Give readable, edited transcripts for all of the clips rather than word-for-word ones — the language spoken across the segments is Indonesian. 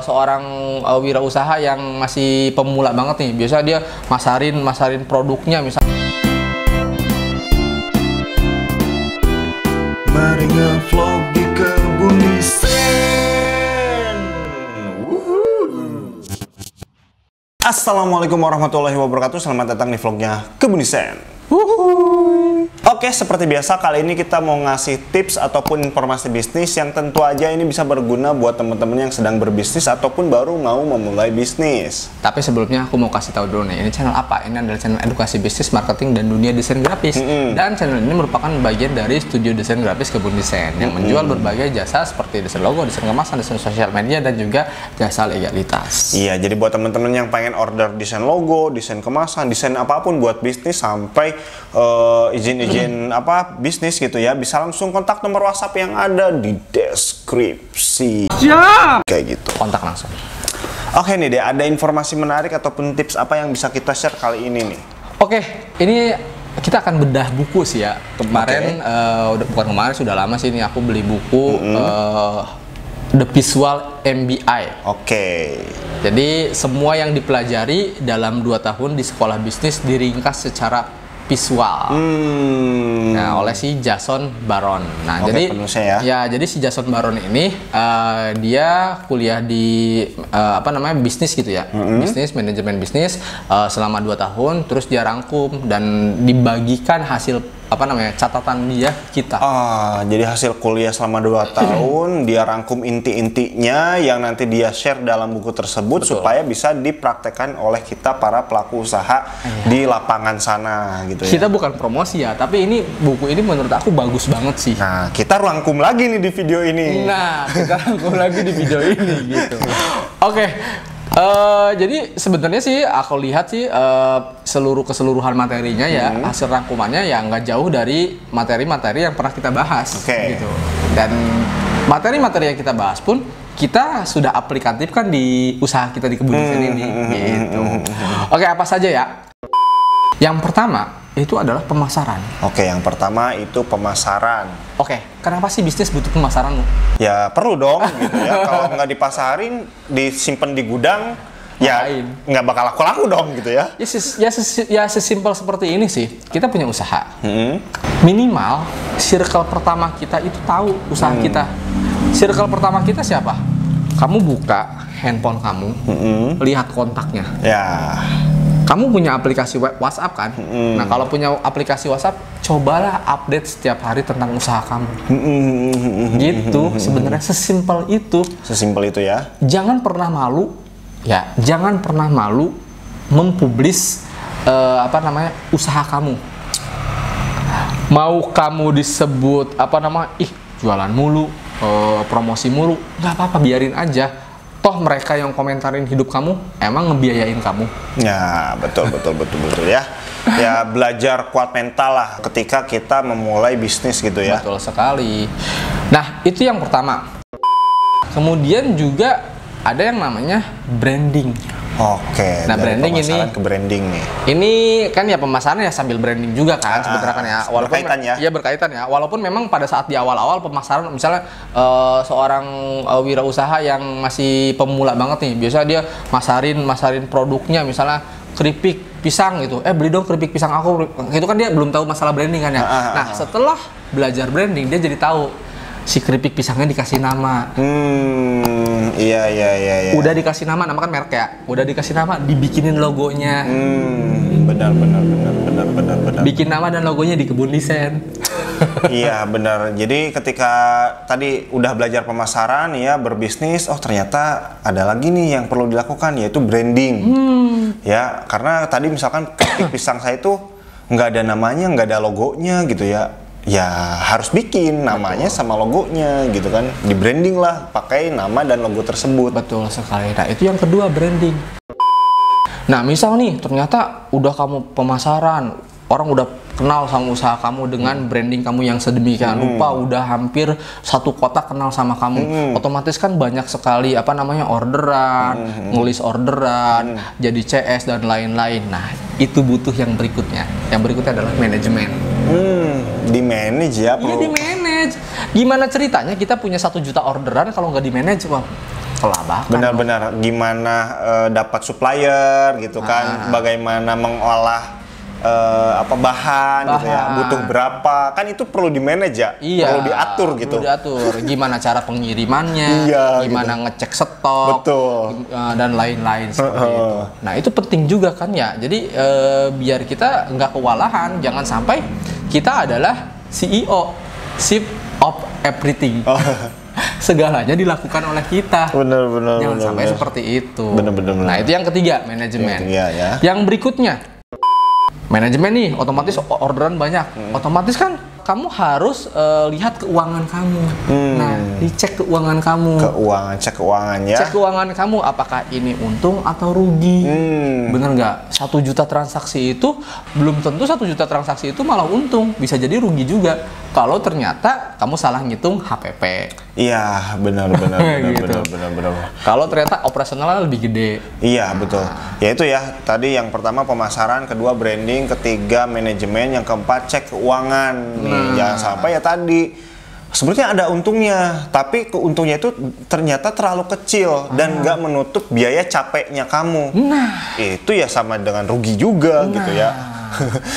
Seorang wirausaha yang masih pemula banget nih, biasa dia masarin produknya misalnya. Mari nge-vlog di Kebun Desain. Assalamualaikum warahmatullahi wabarakatuh. Selamat datang di vlognya Kebun Desain. Oke, seperti biasa kali ini kita mau ngasih tips ataupun informasi bisnis yang tentu aja ini bisa berguna buat teman-teman yang sedang berbisnis ataupun baru mau memulai bisnis. Tapi sebelumnya aku mau kasih tahu dulu nih, ini channel apa? Ini adalah channel edukasi bisnis, marketing, dan dunia desain grafis. Dan channel ini merupakan bagian dari studio desain grafis Kebun Desain yang menjual berbagai jasa seperti desain logo, desain kemasan, desain sosial media, dan juga jasa legalitas. Iya, jadi buat teman-teman yang pengen order desain logo, desain kemasan, desain apapun buat bisnis sampai izin-izin bisnis gitu ya, bisa langsung kontak nomor WhatsApp yang ada di deskripsi. Kayak gitu. Kontak langsung. Oke nih deh, ada informasi menarik ataupun tips apa yang bisa kita share kali ini nih? Oke, ini kita akan bedah buku sih ya. Kemarin, bukan kemarin, sudah lama sih ini aku beli buku The Visual MBA. Oke. Jadi semua yang dipelajari dalam 2 tahun di sekolah bisnis diringkas secara visual. Nah, oleh si Jason Baron. Nah, jadi si Jason Baron ini dia kuliah di bisnis gitu ya. Bisnis, manajemen bisnis selama 2 tahun, terus dia rangkum dan dibagikan hasil catatan dia kita. Jadi hasil kuliah selama 2 tahun dia rangkum inti-intinya yang nanti dia share dalam buku tersebut. Betul. Supaya bisa dipraktekkan oleh kita para pelaku usaha di lapangan sana gitu ya. Kita bukan promosi ya, tapi ini buku ini menurut aku bagus banget sih. Nah, kita rangkum lagi nih di video ini. Gitu. Oke. Jadi sebenarnya sih aku lihat sih keseluruhan materinya ya, hasil rangkumannya ya nggak jauh dari materi-materi yang pernah kita bahas. Gitu. Dan materi-materi yang kita bahas pun kita sudah aplikatifkan di usaha kita di Kebun Desain ini. Gitu. Oke, apa saja ya? Yang pertama itu adalah pemasaran. Oke, yang pertama itu pemasaran. Oke, kenapa sih bisnis butuh pemasaran? Ya perlu dong gitu ya. Kalau nggak dipasarin, disimpan di gudang, ya nggak bakal laku-laku dong gitu ya. Ya sesimpel seperti ini sih. Kita punya usaha. Minimal circle pertama kita itu tahu usaha kita. Circle pertama kita siapa? Kamu buka handphone kamu, lihat kontaknya. Ya. Kamu punya aplikasi WhatsApp kan? Nah, kalau punya aplikasi WhatsApp, cobalah update setiap hari tentang usaha kamu. Gitu, sebenarnya sesimpel itu. Sesimpel itu ya. Jangan pernah malu, mempublis usaha kamu. Mau kamu disebut jualan mulu, promosi mulu, nggak apa-apa, biarin aja. Toh mereka yang komentarin hidup kamu emang ngebiayain kamu. Ya, betul ya. Ya, belajar kuat mental lah ketika kita memulai bisnis gitu ya. Betul sekali. Nah, itu yang pertama. Kemudian juga ada yang namanya branding. Oke. Nah, branding ini ke branding nih. Ini kan ya pemasaran ya sambil branding juga kan sebenarnya kan ya. Walaupun berkaitan ya. Iya, berkaitan ya. Walaupun memang pada saat di awal-awal pemasaran, misalnya seorang wirausaha yang masih pemula banget nih, biasa dia masarin produknya, misalnya keripik pisang gitu. Beli dong keripik pisang aku. Itu kan dia belum tahu masalah branding kan ya. Nah, setelah belajar branding dia jadi tahu si keripik pisangnya dikasih nama. Iya. Udah dikasih nama kan merek ya. Udah dikasih nama, dibikinin logonya. Benar. Bikin nama dan logonya di Kebun Desain. Iya, benar. Jadi ketika tadi udah belajar pemasaran ya, berbisnis, ternyata ada lagi nih yang perlu dilakukan, yaitu branding. Ya, karena tadi misalkan keripik pisang saya itu nggak ada namanya, nggak ada logonya gitu ya. Ya harus bikin namanya sama logonya gitu kan, di branding lah, pakai nama dan logo tersebut. Betul sekali. Nah, itu yang kedua, branding. Nah, misal nih ternyata udah kamu pemasaran, orang udah kenal sama usaha kamu dengan branding kamu yang sedemikian rupa, udah hampir satu kota kenal sama kamu. Otomatis kan banyak sekali orderan, nulis orderan, jadi CS dan lain-lain. Nah, itu butuh yang berikutnya. Yang berikutnya adalah manajemen. Di manage ya, Iya, di manage. Gimana ceritanya kita punya 1 juta orderan kalau nggak di manage, Bang? Kelabakan. Benar-benar gimana dapat supplier gitu kan, bagaimana mengolah bahan gitu ya, butuh berapa, kan itu perlu di manage ya, perlu diatur gitu. Perlu diatur, gimana cara pengirimannya, gimana ngecek stok, dan lain-lain seperti itu. Nah itu penting juga kan ya, jadi biar kita nggak kewalahan, jangan sampai kita adalah CEO, Chief of Everything. Segalanya dilakukan oleh kita. Benar. Jangan sampai seperti itu. Benar. Nah itu yang ketiga, manajemen. Ya. Yang berikutnya, manajemen nih, otomatis orderan banyak. Otomatis kan kamu harus lihat keuangan kamu. Nah, dicek keuangan kamu. Cek keuangan ya. Cek keuangan kamu, apakah ini untung atau rugi. Bener nggak? 1 juta transaksi itu, belum tentu 1 juta transaksi itu malah untung. Bisa jadi rugi juga. Kalau ternyata kamu salah ngitung HPP. Iya, benar. Kalau ternyata operasionalnya lebih gede. Iya, betul. Ya itu ya, tadi yang pertama pemasaran, kedua branding, ketiga manajemen, yang keempat cek keuangan. Jangan sampai ya tadi sebenarnya ada untungnya, tapi keuntungnya itu ternyata terlalu kecil dan nggak menutup biaya capeknya kamu. Itu ya sama dengan rugi juga gitu ya.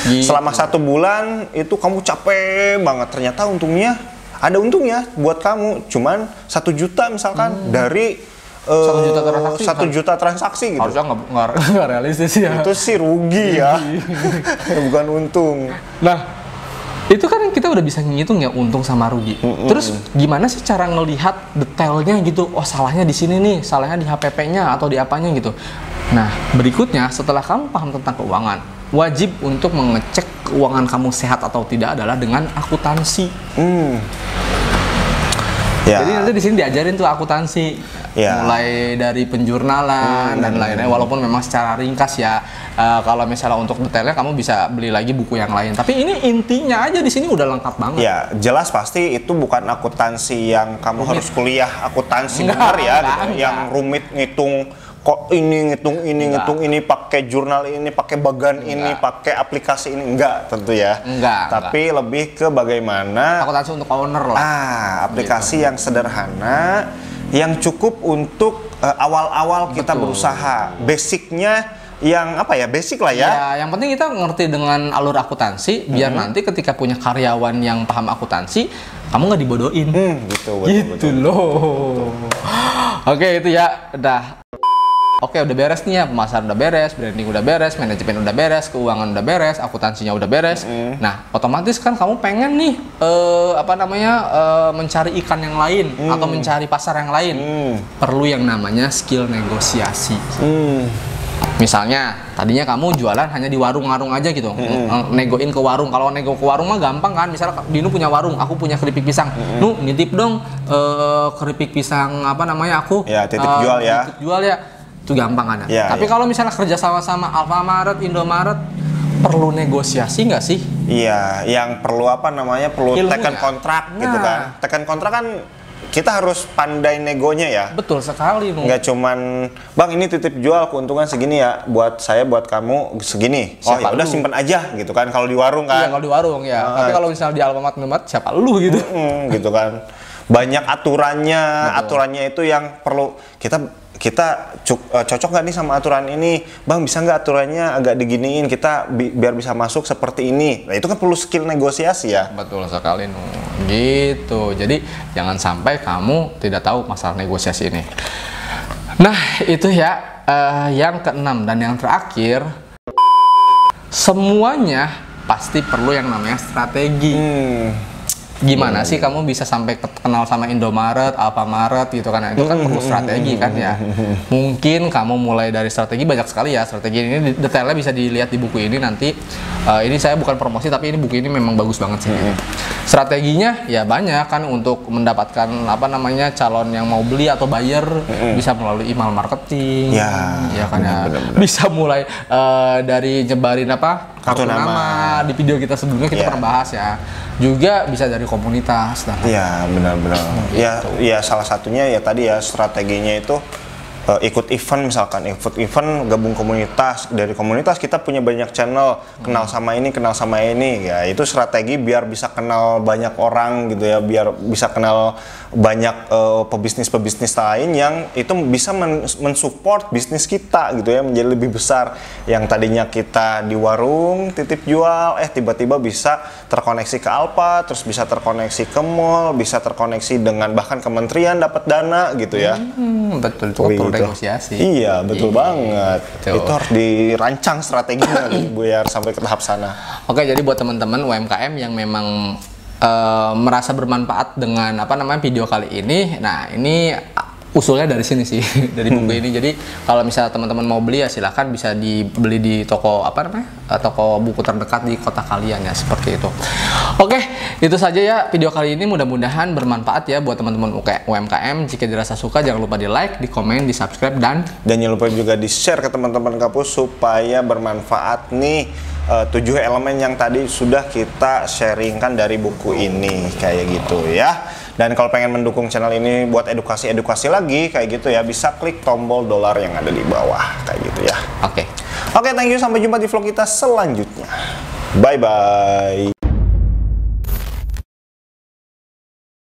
Gitu. Selama 1 bulan itu kamu capek banget, ternyata untungnya ada untungnya buat kamu cuman 1 juta misalkan dari 1 juta transaksi gitu. Harusnya nggak realistis ya. Itu sih rugi ya. Bukan untung. Nah itu kan kita udah bisa ngitung ya untung sama rugi. Terus gimana sih cara ngelihat detailnya gitu? Oh salahnya di sini nih, salahnya di HPP-nya atau di apanya gitu. Nah berikutnya setelah kamu paham tentang keuangan, wajib untuk mengecek keuangan kamu sehat atau tidak adalah dengan akuntansi. Jadi nanti di sini diajarin tuh akuntansi, mulai dari penjurnalan dan lain-lain. Walaupun memang secara ringkas ya. Kalau misalnya untuk detailnya kamu bisa beli lagi buku yang lain. Tapi ini intinya aja di sini udah lengkap banget. Ya jelas pasti itu bukan akuntansi yang kamu harus kuliah akuntansi benar ya, gitu. Yang rumit ngitung kok ini ngitung ini pakai jurnal ini, pakai bagan ini, pakai aplikasi ini, enggak tentu ya. Tapi lebih ke bagaimana akuntansi untuk owner lah. Aplikasi yang sederhana, yang cukup untuk awal-awal kita berusaha. Basicnya yang basic lah ya. Ya, yang penting kita ngerti dengan alur akuntansi, biar nanti ketika punya karyawan yang paham akuntansi, kamu nggak dibodohin. Gitu loh. Oke, itu ya udah. Oke, udah beres nih ya, pemasaran udah beres, branding udah beres, manajemen udah beres, keuangan udah beres, akuntansinya udah beres. Nah, otomatis kan kamu pengen nih mencari ikan yang lain atau mencari pasar yang lain. Perlu yang namanya skill negosiasi. Misalnya, tadinya kamu jualan hanya di warung-warung aja gitu, negoin ke warung. Kalau nego ke warung mah gampang kan, misalnya Dinu punya warung, aku punya keripik pisang. Nu, nitip dong keripik pisang aku. Ya, titip jual ya. Titip jual ya, itu gampang kan. Tapi kalau misalnya kerja sama Alfamaret, Indomaret, perlu negosiasi nggak sih? Iya, yang perlu perlu tekan kontrak gitu kan. Tekan kontrak kan kita harus pandai negonya ya. Betul sekali. Nggak cuman, Bang ini titip jual keuntungan segini ya, buat saya buat kamu segini. Oh ya udah simpen aja gitu kan kalau di warung kan. Iya kalau di warung ya. Tapi kalau misalnya di Alfamart siapa lu gitu. Gitu kan. Banyak aturannya itu yang perlu kita cocok nggak nih sama aturan ini, Bang bisa nggak aturannya agak diginiin kita biar bisa masuk seperti ini. Nah itu kan perlu skill negosiasi ya. Betul sekali gitu. Jadi jangan sampai kamu tidak tahu masalah negosiasi ini. Nah itu ya yang keenam dan yang terakhir, semuanya pasti perlu yang namanya strategi. Gimana sih kamu bisa sampai kenal sama Indomaret, Alfamaret gitu kan? Itu kan perlu strategi kan ya. Mungkin kamu mulai dari strategi banyak sekali ya. Strategi ini detailnya bisa dilihat di buku ini nanti. Ini saya bukan promosi tapi ini buku ini memang bagus banget sih. Strateginya ya banyak kan untuk mendapatkan calon yang mau beli atau buyer, bisa melalui email marketing. Ya kan ya. Bisa mulai dari nyebarin kartu nama di video kita sebelumnya kita pernah bahas ya. Juga bisa dari komunitas. Iya benar-benar. Ya salah satunya ya tadi ya strateginya itu ikut event misalkan, ikut event gabung komunitas, dari komunitas kita punya banyak channel, kenal sama ini ya, itu strategi biar bisa kenal banyak orang gitu ya, biar bisa kenal banyak pebisnis lain yang itu bisa mensupport bisnis kita gitu ya, menjadi lebih besar. Yang tadinya kita di warung titip jual, tiba-tiba bisa terkoneksi ke Alfa, terus bisa terkoneksi ke mall, bisa terkoneksi dengan bahkan kementerian dapat dana gitu ya. Betul, itu perlu negosiasi. Iya, betul banget. Betul. Itu harus dirancang strateginya biar sampai ke tahap sana. Oke, jadi buat teman-teman UMKM yang memang merasa bermanfaat dengan video kali ini, nah ini usulnya dari sini sih, dari buku ini. Jadi kalau misalnya teman-teman mau beli ya silahkan bisa dibeli di toko toko buku terdekat di kota kalian ya, seperti itu. Oke, itu saja ya video kali ini, mudah-mudahan bermanfaat ya buat teman-teman UMKM. Jika dirasa suka jangan lupa di like, di komen, di subscribe, dan jangan lupa juga di share ke teman-teman kampus supaya bermanfaat nih 7 elemen yang tadi sudah kita sharingkan dari buku ini kayak gitu ya. Dan kalau pengen mendukung channel ini buat edukasi lagi kayak gitu ya, bisa klik tombol dolar yang ada di bawah kayak gitu ya. Oke, thank you, sampai jumpa di vlog kita selanjutnya. Bye bye.